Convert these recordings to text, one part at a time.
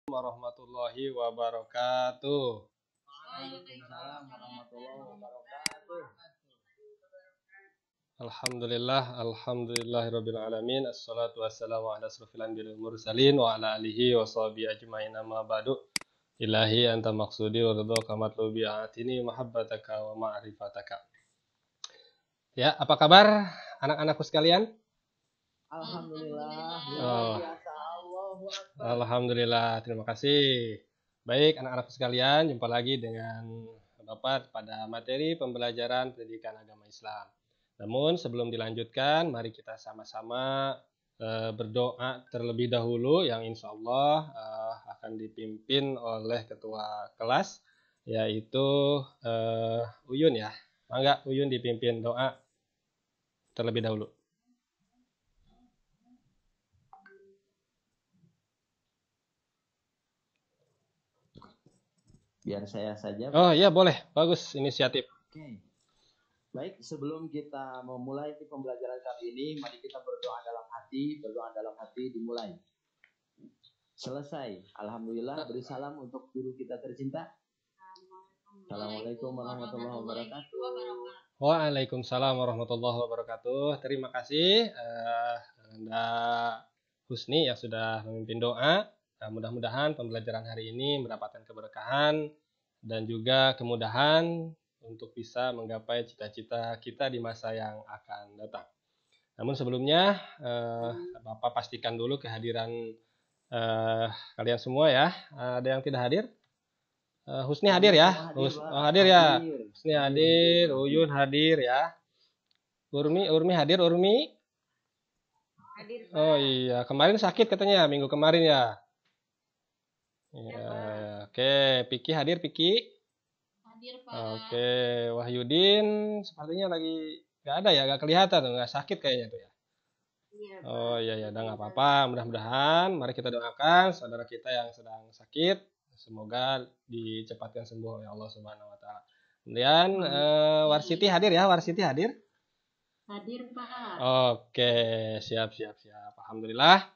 Warahmatullahi wabarakatuh. Waalaikumsalam warahmatullahi wabarakatuh. Alhamdulillahirabbil alamin. Assalatu wassalamu ala asrofil anbiya'i wal mursalin wa ala alihi wa sahbihi ajmain, amma ba'du. Ilahi anta maqsudi wa ridhaka matlubi atini mahabbataka wa ma'rifataka. Ya, apa kabar anak-anakku sekalian? Alhamdulillah, luar biasa. Allahu Akbar. Alhamdulillah, terima kasih. Baik, anak-anakku sekalian, jumpa lagi dengan Bapak pada materi pembelajaran pendidikan agama Islam. Namun sebelum dilanjutkan, mari kita sama-sama berdoa terlebih dahulu yang insya Allah akan dipimpin oleh ketua kelas, yaitu Uyun ya. Mangga Uyun dipimpin doa terlebih dahulu. Biar saya saja. Oh iya boleh, bagus inisiatif. Oke. Baik, sebelum kita memulai pembelajaran kali ini, mari kita berdoa dalam hati dimulai. Selesai. Alhamdulillah, beri salam untuk guru kita tercinta. Assalamualaikum warahmatullahi wabarakatuh. Waalaikumsalam warahmatullahi wabarakatuh. Terima kasih Anda Husni yang sudah memimpin doa. Mudah-mudahan pembelajaran hari ini mendapatkan keberkahan dan juga kemudahan untuk bisa menggapai cita-cita kita di masa yang akan datang. Namun sebelumnya Bapak pastikan dulu kehadiran kalian semua ya. Ada yang tidak hadir? Husni hadir ya? Hadir ya? Husni hadir, Uyun hadir ya. Urmi hadir, Urmi? Hadir, Pak. Oh iya, kemarin sakit katanya, minggu kemarin ya. Ya, oke, Piki hadir, Piki? Hadir, Pak. Oke, Wahyudin sepertinya lagi nggak ada ya, nggak kelihatan tuh, nggak sakit kayaknya tuh ya. Iya, Pak. Oh iya ya, udah nggak apa-apa. Mudah-mudahan mari kita doakan saudara kita yang sedang sakit, semoga dicepatkan sembuh oleh Allah Subhanahu Wa Taala. Kemudian Warsiti hadir ya, Warsiti hadir? Hadir, Pak. Oke, siap. Alhamdulillah.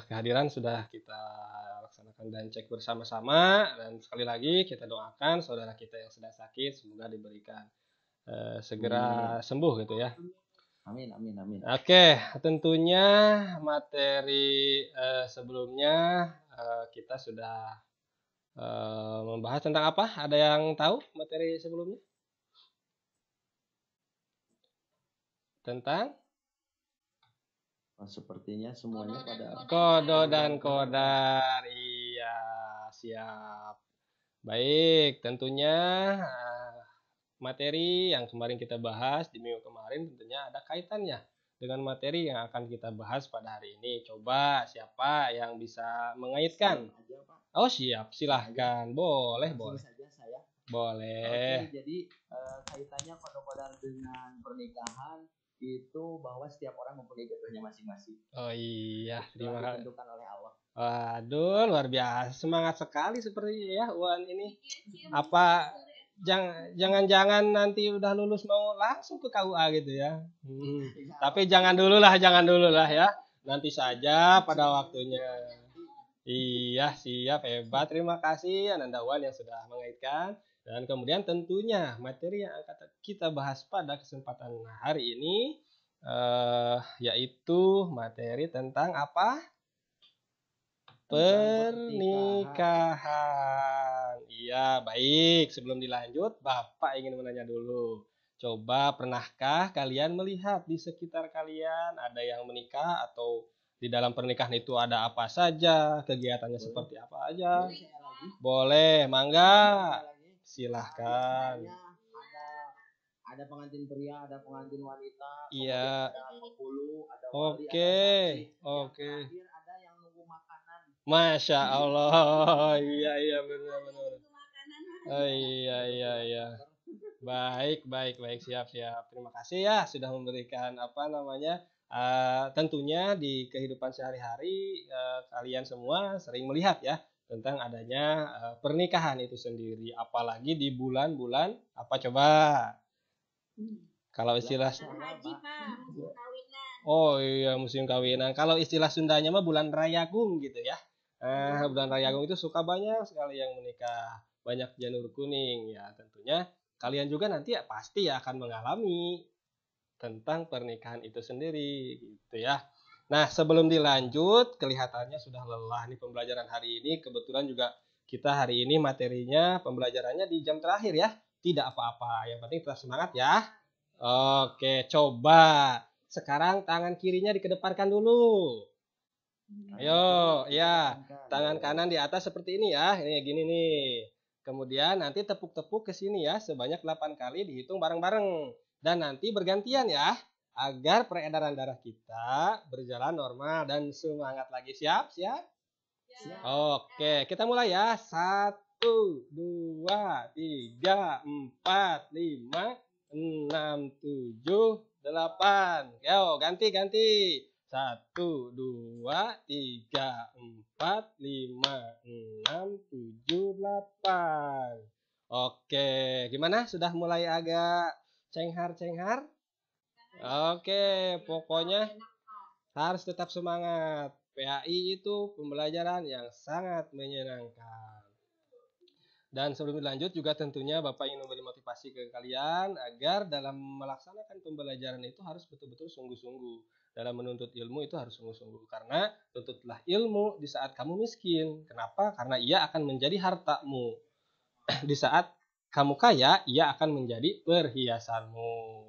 Kehadiran sudah kita laksanakan dan cek bersama-sama, dan sekali lagi kita doakan saudara kita yang sedang sakit semoga diberikan segera sembuh gitu ya. Amin. Oke, tentunya materi sebelumnya kita sudah membahas tentang apa? Ada yang tahu materi sebelumnya? Tentang? Sepertinya semuanya pada Kodo dan kodar. Iya, siap. Baik, tentunya materi yang kemarin kita bahas di minggu kemarin tentunya ada kaitannya dengan materi yang akan kita bahas pada hari ini. Coba siapa yang bisa mengaitkan? Oh siap, silahkan. Boleh. saja saya. Boleh. Oke, jadi kaitannya kodar dengan pernikahan itu bahwa setiap orang mempunyai jodohnya masing-masing. Oh iya, terima kasih. Ditentukan oleh Allah. Waduh, luar biasa, semangat sekali sepertinya ya Wan ini. Apa jangan nanti udah lulus mau langsung ke KUA gitu ya? Tapi jangan dulu lah ya. Nanti saja pada waktunya. Iya, siap, hebat. Terima kasih Ananda Wan yang sudah mengaitkan. Dan kemudian tentunya materi yang akan kita bahas pada kesempatan hari ini yaitu materi tentang apa? Pernikahan. Iya, baik. Sebelum dilanjut, Bapak ingin menanya dulu. Coba pernahkah kalian melihat di sekitar kalian ada yang menikah atau di dalam pernikahan itu ada apa saja, kegiatannya seperti apa aja? Boleh, mangga. Silahkan. Ada pengantin pria, ada pengantin wanita, iya. Ada penghulu, ada wali, Oke. Ada yang nunggu makanan. Masya Allah. Iya benar. Oh, iya. Baik, siap. Terima kasih ya sudah memberikan tentunya di kehidupan sehari-hari kalian semua sering melihat ya tentang adanya pernikahan itu sendiri, apalagi di bulan-bulan apa coba? Kalau istilah Haji, Pak, musim kawinan. Oh iya, musim kawinan. Kalau istilah Sundanya mah bulan Rayagung gitu ya. Bulan Rayagung itu suka banyak sekali yang menikah, banyak janur kuning ya. Tentunya kalian juga nanti ya pasti akan mengalami tentang pernikahan itu sendiri gitu ya. Nah, sebelum dilanjut, kelihatannya sudah lelah nih pembelajaran hari ini. Kebetulan juga kita hari ini materinya pembelajarannya di jam terakhir ya. Tidak apa-apa, yang penting tetap semangat ya. Oke, coba sekarang tangan kirinya dikedepankan dulu. Ayo, ya, tangan kanan di atas seperti ini ya. Ini gini nih. Kemudian nanti tepuk-tepuk ke sini ya, sebanyak 8 kali dihitung bareng-bareng. Dan nanti bergantian ya, agar peredaran darah kita berjalan normal dan semangat lagi. Siap? Siap? Siap. Oke, kita mulai ya. 1, 2, 3, 4, 5, 6, 7, 8. Yo, ganti. 1, 2, 3, 4, 5, 6, 7, 8. Oke, gimana? Sudah mulai agak cenghar-cenghar? Oke, pokoknya harus tetap semangat. PAI itu pembelajaran yang sangat menyenangkan. Dan sebelum lanjut juga tentunya Bapak ingin memberi motivasi ke kalian agar dalam melaksanakan pembelajaran itu harus betul-betul sungguh-sungguh. Dalam menuntut ilmu itu harus sungguh-sungguh. Karena tuntutlah ilmu di saat kamu miskin. Kenapa? Karena ia akan menjadi hartamu. Di saat kamu kaya, ia akan menjadi perhiasanmu.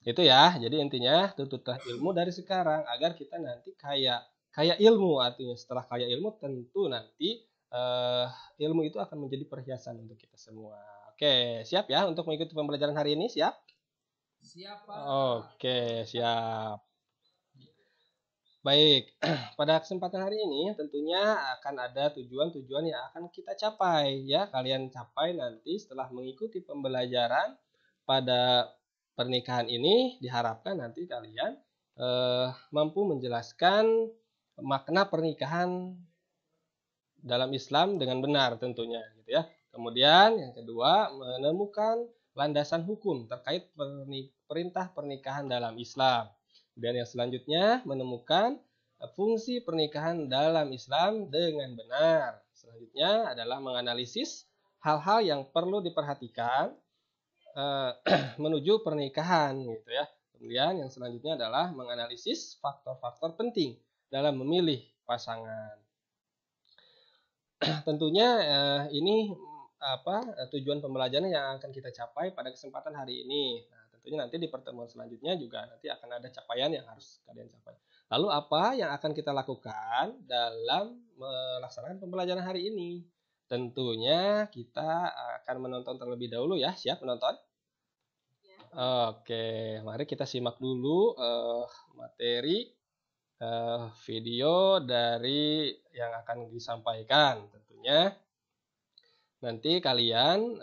Itu ya. Jadi intinya tuntutlah ilmu dari sekarang agar kita nanti kaya ilmu. Artinya setelah kaya ilmu tentu nanti ilmu itu akan menjadi perhiasan untuk kita semua. Oke, siap ya untuk mengikuti pembelajaran hari ini? Siap? Siap, Pak. Oke, siap. Baik, pada kesempatan hari ini tentunya akan ada tujuan-tujuan yang akan kita capai ya. Kalian capai nanti setelah mengikuti pembelajaran pada pernikahan ini, diharapkan nanti kalian mampu menjelaskan makna pernikahan dalam Islam dengan benar tentunya gitu ya. Kemudian yang kedua, menemukan landasan hukum terkait perintah pernikahan dalam Islam. Dan yang selanjutnya, menemukan fungsi pernikahan dalam Islam dengan benar. Selanjutnya adalah menganalisis hal-hal yang perlu diperhatikan menuju pernikahan gitu ya. Kemudian yang selanjutnya adalah menganalisis faktor-faktor penting dalam memilih pasangan. Tentunya ini tujuan pembelajaran yang akan kita capai pada kesempatan hari ini. Nah, tentunya nanti di pertemuan selanjutnya juga nanti akan ada capaian yang harus kalian capai. Lalu apa yang akan kita lakukan dalam melaksanakan pembelajaran hari ini? Tentunya kita akan menonton terlebih dahulu ya. Siap menonton? Oke, mari kita simak dulu materi video dari yang akan disampaikan. Tentunya nanti kalian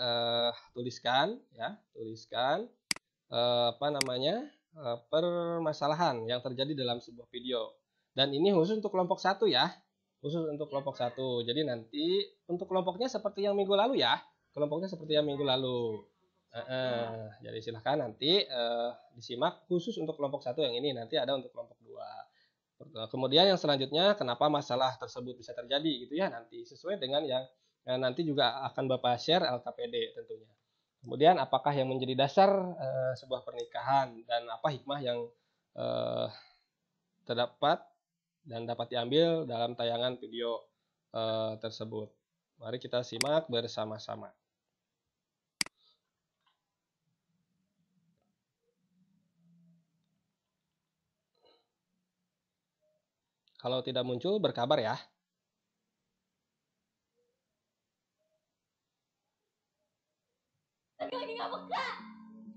tuliskan permasalahan yang terjadi dalam sebuah video. Dan ini khusus untuk kelompok 1 ya. Khusus untuk kelompok 1. Jadi nanti untuk kelompoknya seperti yang minggu lalu ya. Kelompoknya seperti yang minggu lalu. Jadi silahkan nanti disimak khusus untuk kelompok 1 yang ini. Nanti ada untuk kelompok 2. Kemudian yang selanjutnya, kenapa masalah tersebut bisa terjadi gitu ya, nanti sesuai dengan yang nanti juga akan Bapak share LKPD tentunya. Kemudian apakah yang menjadi dasar sebuah pernikahan dan apa hikmah yang terdapat dan dapat diambil dalam tayangan video tersebut. Mari kita simak bersama-sama. Kalau tidak muncul, berkabar ya.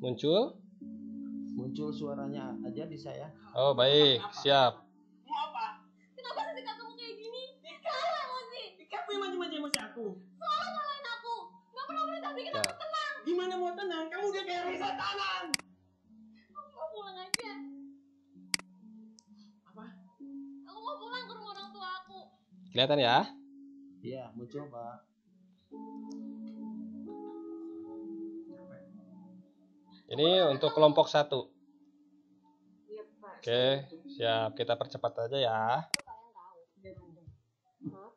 Muncul? Muncul suaranya aja di saya. Oh, baik. Siap. Mau apa? Kenapa sih sikap kamu kayak gini? Kalah Mozi. Kamu yang macam-macam sama aku. Soalnya nyalain aku. Gak pernah berusaha bikin aku tenang. Gimana mau tenang? Kamu udah kayak Risa Tanan. Aku mau pulang aja. Apa? Aku mau pulang ke rumah orang tua aku. Kelihatan ya? Iya, muncul, Pak. Ini untuk kelompok 1. Iya, Pak. Oke, siap. Kita percepat aja ya. Kalian tahu. Hah?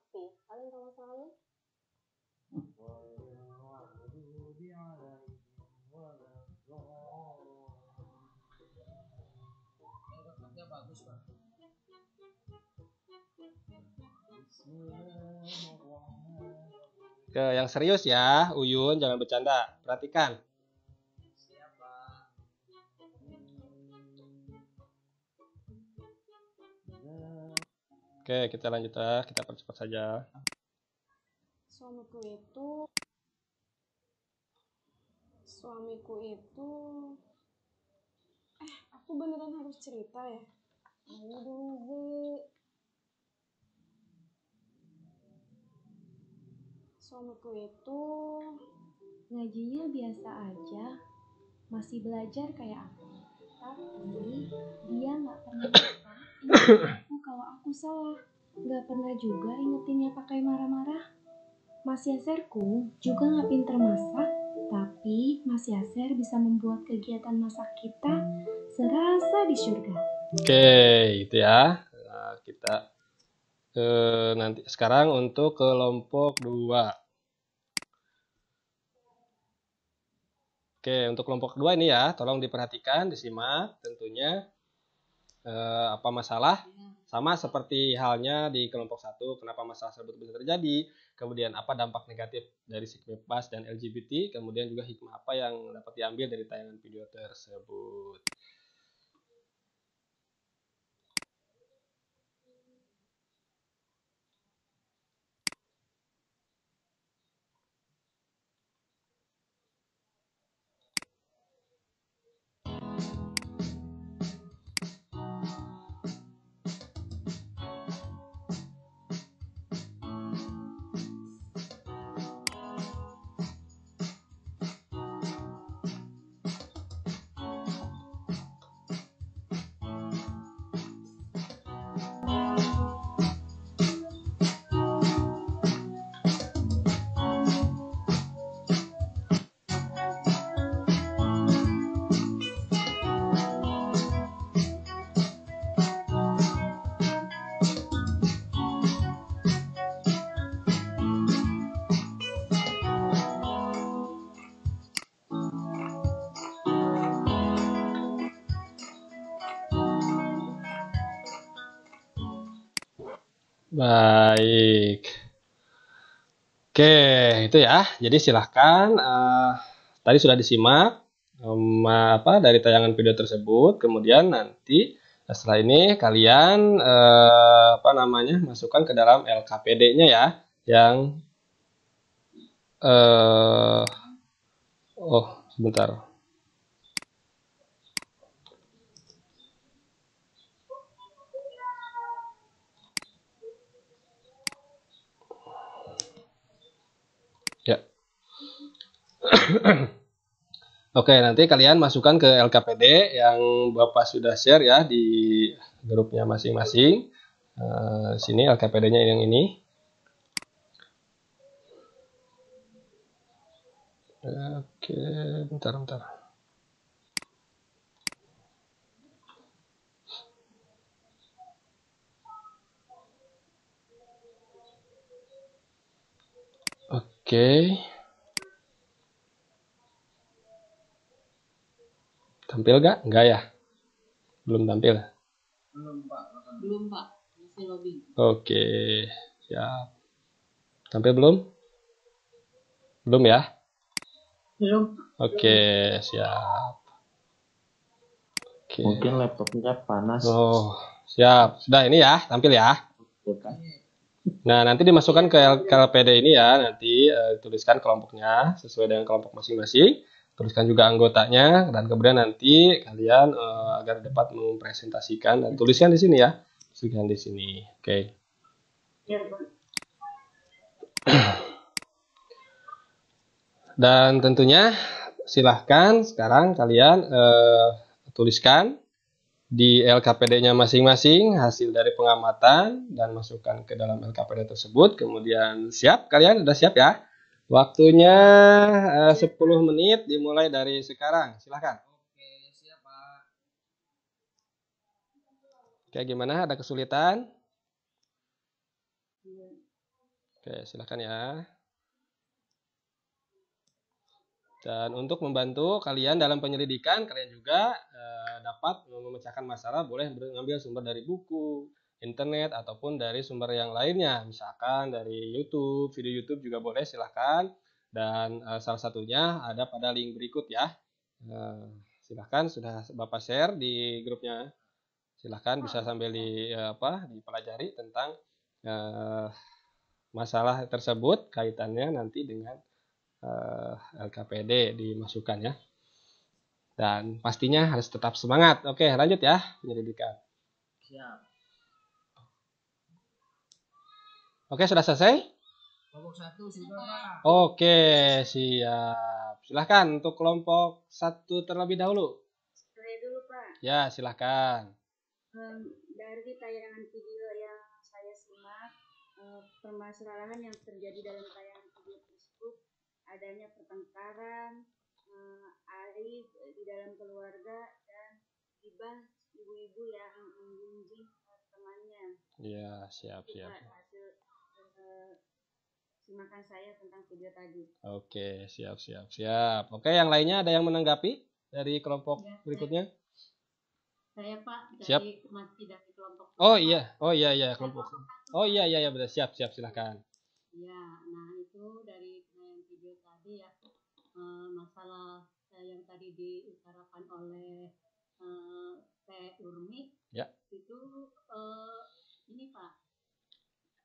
Oke, yang serius ya, Uyun, jangan bercanda. Perhatikan. Oke, kita lanjut ya. Kita percepat saja. Suamiku itu aku beneran harus cerita ya? Ayo dulu, Bu. Suamiku itu Ngajinya biasa aja, masih belajar kayak aku. Tapi dia nggak pernah lupa ingetin aku kalau aku salah. Nggak pernah juga ingetinnya pakai marah-marah. Mas Yaserku juga nggak pinter masak, tapi Mas Yaser bisa membuat kegiatan masak kita serasa di surga. Oke, itu ya. Nah, kita nanti sekarang untuk kelompok 2. Oke, untuk kelompok 2 ini ya, tolong diperhatikan, disimak tentunya apa masalah, sama seperti halnya di kelompok 1, kenapa masalah tersebut bisa terjadi, kemudian apa dampak negatif dari Sikmebas dan LGBT, kemudian juga hikmah apa yang dapat diambil dari tayangan video tersebut. Baik. Oke, itu ya. Jadi silahkan. Tadi sudah disimak dari tayangan video tersebut. Kemudian nanti setelah ini kalian masukkan ke dalam LKPD-nya ya, yang sebentar. Ya. Oke, nanti kalian masukkan ke LKPD yang Bapak sudah share ya di grupnya masing-masing. Sini LKPD-nya yang ini. Oke, bentar. Oke. Tampil gak? Enggak ya? Belum tampil? Belum, Pak. Masih loading. Oke, siap. Tampil belum? Belum ya? Belum. Oke, siap. Oke. Mungkin laptopnya panas. Oh, siap. Sudah ini ya, tampil ya. Nah, nanti dimasukkan ke LKPD ini ya, nanti tuliskan kelompoknya sesuai dengan kelompok masing-masing. Tuliskan juga anggotanya, dan kemudian nanti kalian agar dapat mempresentasikan dan tuliskan di sini ya. Tuliskan di sini. Oke. Dan tentunya silahkan sekarang kalian tuliskan di LKPD-nya masing-masing hasil dari pengamatan dan masukkan ke dalam LKPD tersebut. Kemudian siap, kalian udah siap ya? Waktunya 10 menit dimulai dari sekarang. Silahkan. Oke, siap, Pak. Oke, gimana? Ada kesulitan? Oke, silahkan ya. Dan untuk membantu kalian dalam penyelidikan, kalian juga dapat memecahkan masalah, boleh mengambil sumber dari buku, internet, ataupun dari sumber yang lainnya. Misalkan dari YouTube, video YouTube juga boleh, silahkan. Dan salah satunya ada pada link berikut ya. Silahkan, sudah Bapak share di grupnya. Silahkan bisa sambil dipelajari tentang masalah tersebut, kaitannya nanti dengan LKPD dimasukkan ya. Dan pastinya harus tetap semangat. Oke, lanjut ya penyelidikan. Siap. Oke, sudah selesai? Kelompok 1 sudah, Pak. Oke, siap. Silahkan untuk kelompok 1 terlebih dahulu. Saya dulu, Pak. Ya, silahkan. Dari tayangan video yang saya simak, permasalahan yang terjadi dalam tayangan video tersebut adanya pertengkaran, aib di dalam keluarga, dan gibah ibu-ibu yang menggunjing temannya. Ya, siap. Hasil simakan saya tentang video tadi. Oke, siap. Oke, yang lainnya ada yang menanggapi dari kelompok berikutnya? Saya, Pak, Siap. masih dari kelompok. Oh iya, kelompok. Oh iya, benar. Siap, silahkan. Ya, nah itu dari video tadi ya, masalah yang tadi diutarakan oleh Teh Urmi. Ya. Itu ini Pak,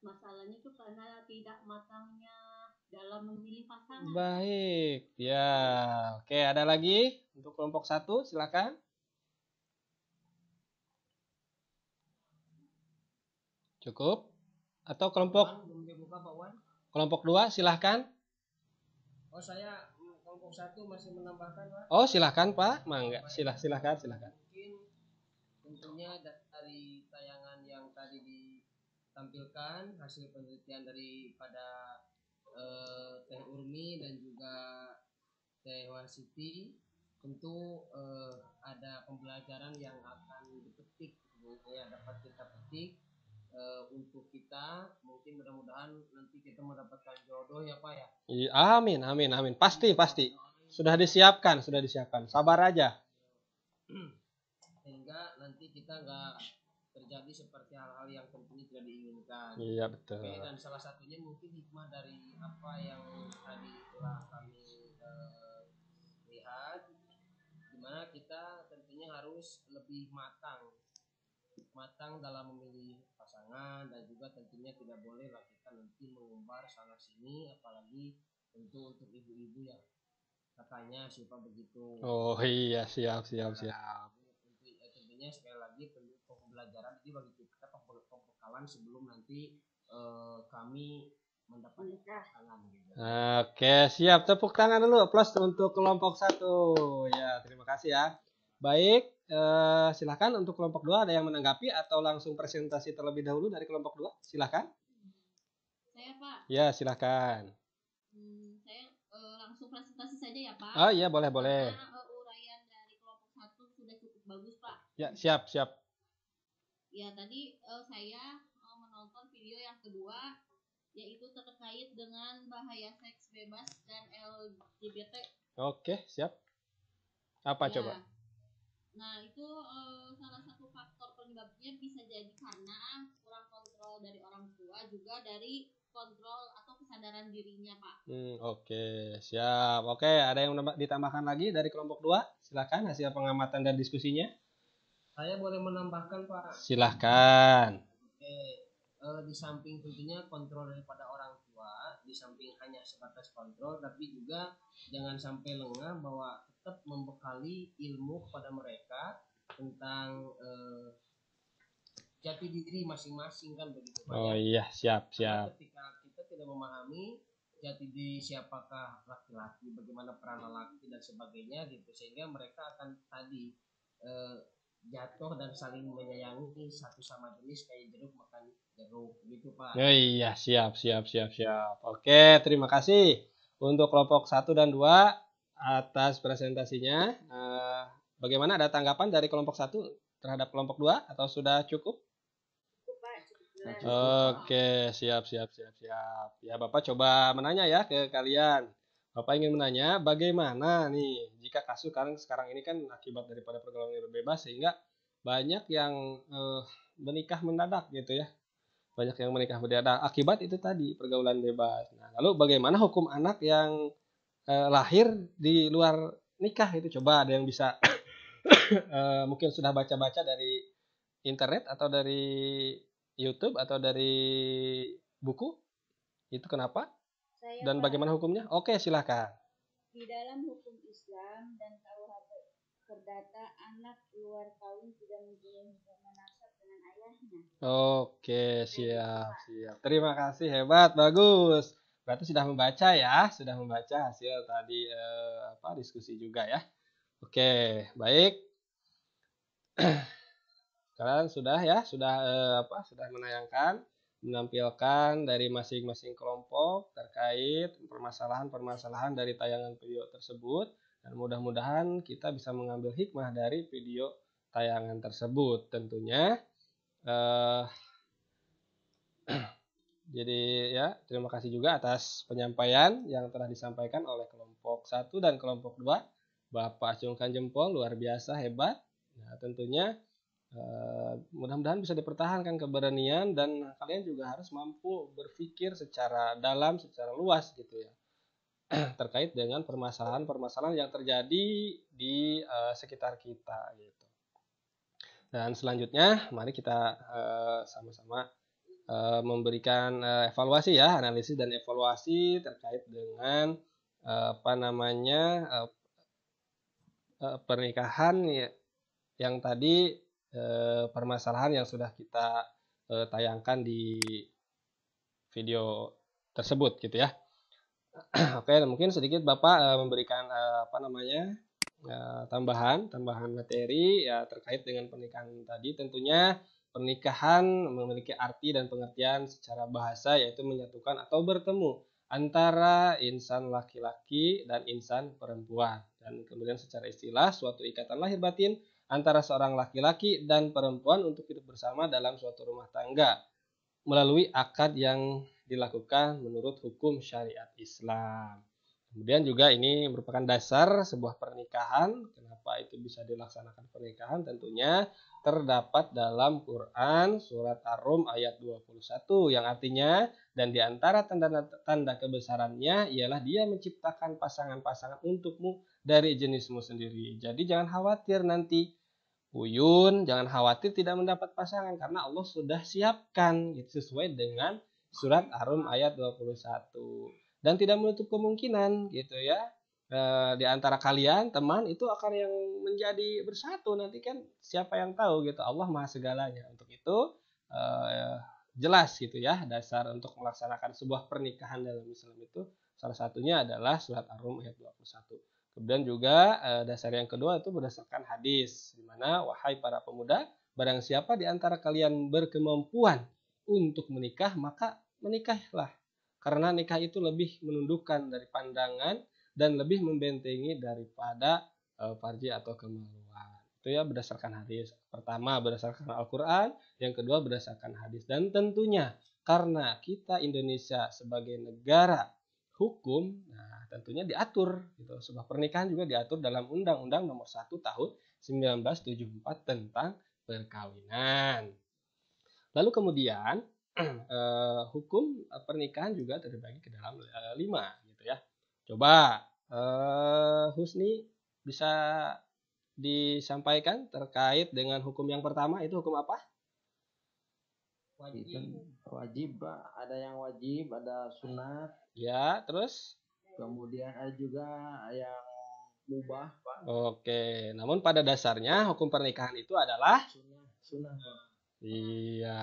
masalahnya itu karena tidak matangnya dalam memilih pasangan. Baik, ya. Oke, ada lagi untuk kelompok 1, silakan. Cukup? Atau kelompok Belum dibuka, Pak Wan. kelompok 2, silahkan. Oh, saya kelompok 1 masih menambahkan, Pak. Oh, silahkan Pak. Mangga, silahkan. Mungkin tentunya dari tayangan yang tadi ditampilkan hasil penelitian daripada Teh Urmi dan juga Teh Warsiti, tentu ada pembelajaran yang akan dipetik, ya, dapat kita petik untuk kita. Mungkin mudah-mudahan nanti kita mendapatkan jodoh ya Pak ya. Amin. Pasti. Sudah disiapkan. Sabar aja. Sehingga nanti kita nggak terjadi seperti hal-hal yang tentunya tidak diinginkan. Iya, betul. Oke, dan salah satunya mungkin hikmah dari apa yang tadi telah kami lihat, dimana kita tentunya harus lebih matang dalam memilih pasangan, dan juga tentunya tidak boleh lah kita nanti mengumbar sana sini, apalagi tentu untuk ibu-ibu yang katanya siapa begitu. Oh iya, siap. Tentunya sekali lagi pembelajaran ini bagi kita, pembekalan sebelum nanti kami mendapat pasangan gitu. Oke, siap. Tepuk tangan dulu, plus untuk kelompok 1. Ya, terima kasih ya. Baik, silakan untuk kelompok 2 ada yang menanggapi atau langsung presentasi terlebih dahulu dari kelompok 2? Silakan. Saya, Pak. Ya, silakan. Saya langsung presentasi saja ya, Pak. Oh iya, boleh. Karena uraian dari kelompok 1 sudah cukup bagus, Pak. Ya, siap. Ya, tadi saya menonton video yang kedua, yaitu terkait dengan bahaya seks bebas dan LGBT. Oke, siap. Apa Ya. coba? Nah, itu salah satu faktor penyebabnya bisa jadi karena kurang kontrol dari orang tua, juga dari kontrol atau kesadaran dirinya, Pak. Oke, siap. Oke, ada yang ditambahkan lagi dari kelompok 2? Silakan hasil pengamatan dan diskusinya. Saya boleh menambahkan Pak. Silahkan. Oke, di samping tentunya kontrol daripada orang tua, di samping hanya sebatas kontrol, tapi juga jangan sampai lengah bahwa tetap membekali ilmu kepada mereka tentang jati diri masing-masing, kan begitu Pak. Oh iya, siap. Karena ketika kita tidak memahami jati diri siapakah laki-laki, bagaimana peran laki dan sebagainya gitu, sehingga mereka akan tadi jatuh dan saling menyayangi satu sama jenis, kayak jeruk makan jeruk gitu Pak. Oh iya, siap. Oke, terima kasih untuk kelompok 1 dan 2 atas presentasinya. Bagaimana, ada tanggapan dari kelompok 1 terhadap kelompok 2 atau sudah cukup? Cukup, Pak. Cukup jelas. Oke, siap. Ya, Bapak coba menanya ya ke kalian. Bapak ingin menanya bagaimana nih jika kasus sekarang ini kan akibat daripada pergaulan yang bebas sehingga banyak yang menikah mendadak gitu ya. Banyak yang menikah mendadak akibat itu tadi pergaulan bebas. Nah, lalu bagaimana hukum anak yang lahir di luar nikah itu? Coba ada yang bisa mungkin sudah baca-baca dari internet atau dari YouTube atau dari buku? Itu kenapa? Saya Dan Pak, bagaimana hukumnya? Oke, silakan. di dalam hukum Islam dan KUH Perdata, anak luar kawin tidak mempunyai hubungan nasab dengan ayahnya. Oke, siap. Terima kasih, hebat, bagus. Berarti sudah membaca ya, sudah membaca hasil tadi diskusi juga ya. Oke, baik. Kalian sudah ya, sudah menampilkan dari masing-masing kelompok terkait permasalahan-permasalahan dari tayangan video tersebut, dan mudah-mudahan kita bisa mengambil hikmah dari video tayangan tersebut tentunya. Jadi ya, terima kasih juga atas penyampaian yang telah disampaikan oleh kelompok 1 dan kelompok 2. Bapak acungkan jempol, luar biasa, hebat. Nah, tentunya mudah-mudahan bisa dipertahankan keberanian dan kalian juga harus mampu berpikir secara dalam, secara luas gitu ya. Terkait dengan permasalahan-permasalahan yang terjadi di sekitar kita gitu. Dan selanjutnya mari kita sama-sama memberikan evaluasi ya, analisis dan evaluasi terkait dengan pernikahan yang tadi permasalahan yang sudah kita tayangkan di video tersebut gitu ya. Oke, mungkin sedikit Bapak memberikan tambahan materi ya terkait dengan pernikahan tadi. Tentunya pernikahan memiliki arti dan pengertian secara bahasa, yaitu menyatukan atau bertemu antara insan laki-laki dan insan perempuan, dan kemudian secara istilah suatu ikatan lahir batin antara seorang laki-laki dan perempuan untuk hidup bersama dalam suatu rumah tangga melalui akad yang dilakukan menurut hukum syariat Islam. Kemudian juga ini merupakan dasar sebuah pernikahan. Kenapa itu bisa dilaksanakan pernikahan? Tentunya terdapat dalam Quran surat Ar-Rum ayat 21 yang artinya, dan di antara tanda kebesarannya ialah Dia menciptakan pasangan-pasangan untukmu dari jenismu sendiri. Jadi jangan khawatir nanti Uyun, jangan khawatir tidak mendapat pasangan karena Allah sudah siapkan gitu, sesuai dengan surat Ar-Rum ayat 21. Dan tidak menutup kemungkinan gitu ya, di antara kalian teman itu akan yang menjadi bersatu nanti kan, siapa yang tahu gitu, Allah Maha segalanya. Untuk itu jelas gitu ya, dasar untuk melaksanakan sebuah pernikahan dalam Islam itu salah satunya adalah surat Ar-Rum ayat 21. Kemudian juga dasar yang kedua itu berdasarkan hadis, di mana wahai para pemuda, barang siapa di antara kalian berkemampuan untuk menikah, maka menikahlah. Karena nikah itu lebih menundukkan dari pandangan dan lebih membentengi daripada farji atau kemaluan. Itu ya berdasarkan hadis. Pertama berdasarkan Al-Quran, yang kedua berdasarkan hadis. Dan tentunya karena kita Indonesia sebagai negara hukum, nah tentunya diatur gitu. Sebuah pernikahan juga diatur dalam Undang-Undang Nomor 1 Tahun 1974 tentang perkawinan. Lalu kemudian hukum pernikahan juga terbagi ke dalam 5 gitu ya. Coba Husni bisa disampaikan terkait dengan hukum yang pertama, itu hukum apa? Wajib, ada yang wajib, ada sunat. Ya, terus? Kemudian ada juga yang mubah, Pak. Oke, namun pada dasarnya hukum pernikahan itu adalah Sunnah, Pak. Iya,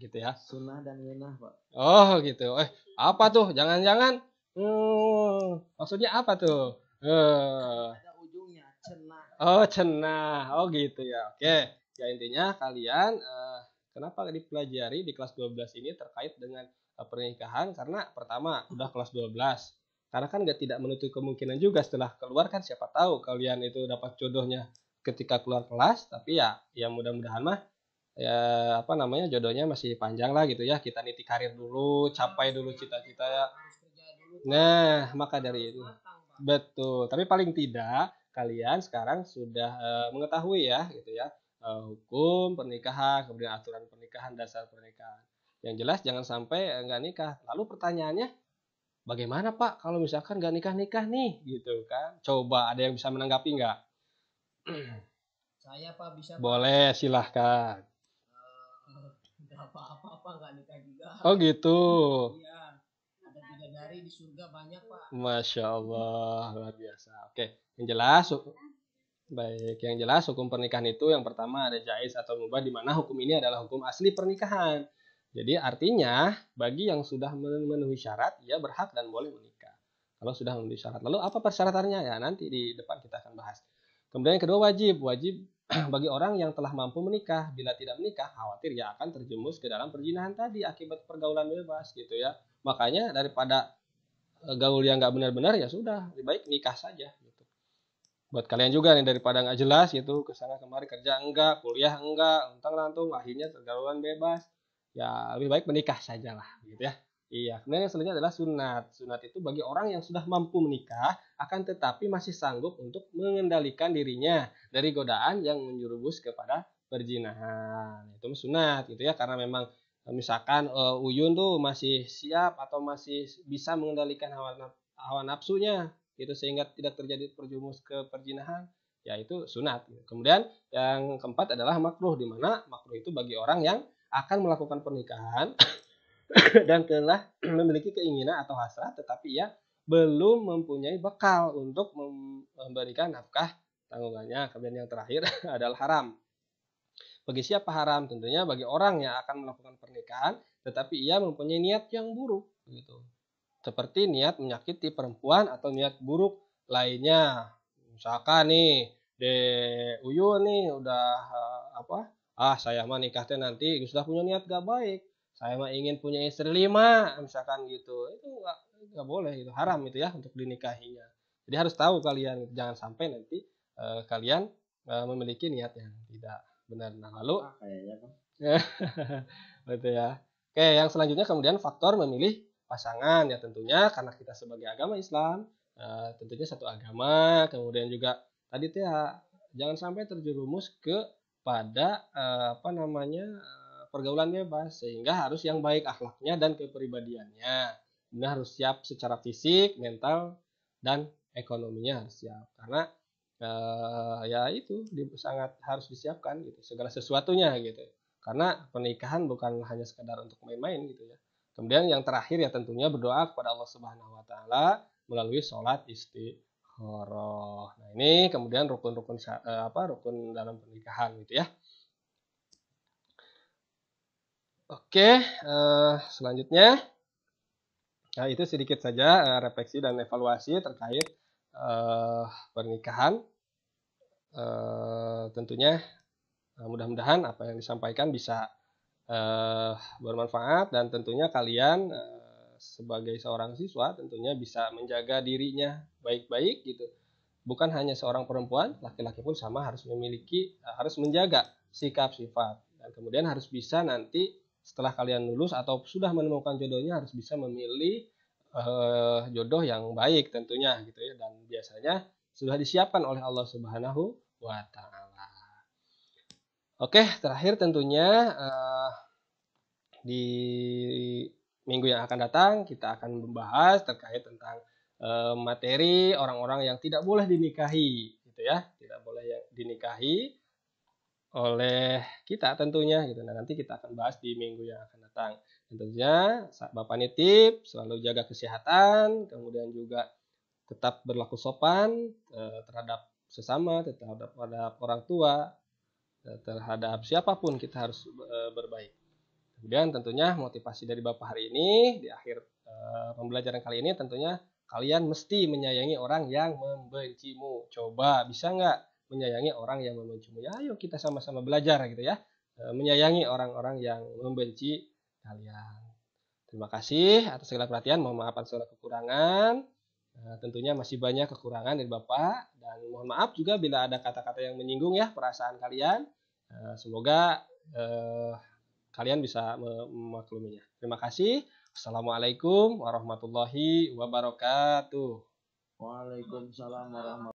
gitu ya. Sunnah dan minah, Pak. Oh, gitu. Apa tuh? Jangan-jangan maksudnya apa tuh? Ada ujungnya, cenah. Oh, cenah. Oh, gitu ya. Oke. Ya intinya kalian kenapa dipelajari di kelas 12 ini terkait dengan pernikahan, karena pertama udah kelas 12. Karena kan tidak menutup kemungkinan juga setelah keluar kan, siapa tahu kalian itu dapat jodohnya ketika keluar kelas, tapi ya mudah-mudahan mah ya jodohnya masih panjang lah gitu ya. Kita niti karir dulu, capai dulu cita-cita ya. Nah, maka dari itu. matang, Pak. Betul. Tapi paling tidak kalian sekarang sudah mengetahui ya, gitu ya, hukum pernikahan, kemudian aturan pernikahan, dasar pernikahan. Yang jelas jangan sampai nggak nikah. Lalu pertanyaannya, bagaimana Pak kalau misalkan nggak nikah-nikah nih, gitu kan? Coba ada yang bisa menanggapi nggak? Saya Pak bisa Pak. Boleh, silahkan. Nggak apa-apa Pak, nggak nikah juga. Oh gitu. Iya, ada bidadari di surga banyak Pak. Masya Allah, luar biasa. Oke, yang jelas, baik, yang jelas hukum pernikahan itu yang pertama ada jaiz atau mubah, di mana hukum ini adalah hukum asli pernikahan. Jadi artinya bagi yang sudah memenuhi syarat, ia berhak dan boleh menikah. Kalau sudah memenuhi syarat. Lalu apa persyaratannya? Ya nanti di depan kita akan bahas. Kemudian yang kedua wajib bagi orang yang telah mampu menikah. Bila tidak menikah, khawatir ia akan terjerumus ke dalam perzinahan tadi akibat pergaulan bebas gitu ya. Makanya daripada gaul yang nggak benar-benar, ya sudah, lebih baik nikah saja gitu. Buat kalian juga nih, daripada nggak jelas gitu, kesana kemari, kerja enggak, kuliah enggak, untang-lantung, akhirnya pergaulan bebas, ya lebih baik menikah sajalah gitu ya. Iya, kemudian yang selanjutnya adalah sunat. Sunat itu bagi orang yang sudah mampu menikah, akan tetapi masih sanggup untuk mengendalikan dirinya dari godaan yang menjerumus kepada perzinahan. Itu sunat gitu ya, karena memang misalkan Uyun tuh masih siap atau masih bisa mengendalikan hawa nafsunya gitu, sehingga tidak terjadi terjerumus ke perzinahan, ya itu sunat. Kemudian yang keempat adalah makruh, di mana makruh itu bagi orang yang akan melakukan pernikahan dan telah memiliki keinginan atau hasrat, tetapi ia belum mempunyai bekal untuk memberikan nafkah tanggungannya. Kemudian yang terakhir adalah haram. Bagi siapa haram? Tentunya bagi orang yang akan melakukan pernikahan, tetapi ia mempunyai niat yang buruk, gitu. Seperti niat menyakiti perempuan atau niat buruk lainnya. Misalkan nih, Uyun nih udah saya mah nikah teh nanti sudah punya niat gak baik. Saya mah ingin punya istri 5, misalkan gitu. Itu nggak boleh, itu haram itu ya untuk dinikahinya. Jadi harus tahu kalian, jangan sampai nanti kalian memiliki niat yang tidak benar. Nah, lalu Kayaknya Bang. betul ya. Oke, yang selanjutnya kemudian faktor memilih pasangan, ya tentunya karena kita sebagai agama Islam, tentunya satu agama, kemudian juga tadi tuh ya jangan sampai terjerumus kepada pergaulan bebas, sehingga harus yang baik akhlaknya dan kepribadiannya. Kemudian harus siap secara fisik, mental, dan ekonominya harus siap, karena ya itu sangat harus disiapkan gitu segala sesuatunya gitu, karena pernikahan bukan hanya sekedar untuk main-main gitu ya. Kemudian yang terakhir ya tentunya berdoa kepada Allah Subhanahu wa taala melalui sholat istikharah. Nah, ini kemudian rukun dalam pernikahan gitu ya. Oke, selanjutnya itu sedikit saja refleksi dan evaluasi terkait pernikahan. Tentunya mudah-mudahan apa yang disampaikan bisa bermanfaat, dan tentunya kalian sebagai seorang siswa tentunya bisa menjaga dirinya baik-baik gitu. Bukan hanya seorang perempuan, laki-laki pun sama harus menjaga sikap sifat, dan kemudian harus bisa nanti setelah kalian lulus atau sudah menemukan jodohnya harus bisa memilih jodoh yang baik tentunya gitu ya, dan biasanya sudah disiapkan oleh Allah Subhanahu wa taala. Oke, terakhir tentunya di minggu yang akan datang kita akan membahas terkait tentang materi orang-orang yang tidak boleh dinikahi gitu ya, tidak boleh dinikahi oleh kita tentunya gitu. Nah, nanti kita akan bahas di minggu yang akan datang. Tentunya Bapak nitip selalu jaga kesehatan, kemudian juga tetap berlaku sopan terhadap sesama, terhadap orang tua, terhadap siapapun kita harus berbaik. Kemudian tentunya motivasi dari Bapak hari ini di akhir pembelajaran kali ini, tentunya kalian mesti menyayangi orang yang membencimu. Coba bisa nggak menyayangi orang yang membencimu? Ya, ayo kita sama-sama belajar gitu ya, menyayangi orang-orang yang membenci kalian. Terima kasih atas segala perhatian. Mohon maaf atas segala kekurangan. Tentunya masih banyak kekurangan dari Bapak, dan mohon maaf juga bila ada kata-kata yang menyinggung ya perasaan kalian. Semoga kalian bisa memakluminya. Terima kasih. Assalamualaikum warahmatullahi wabarakatuh. Waalaikumsalam warahmatullahi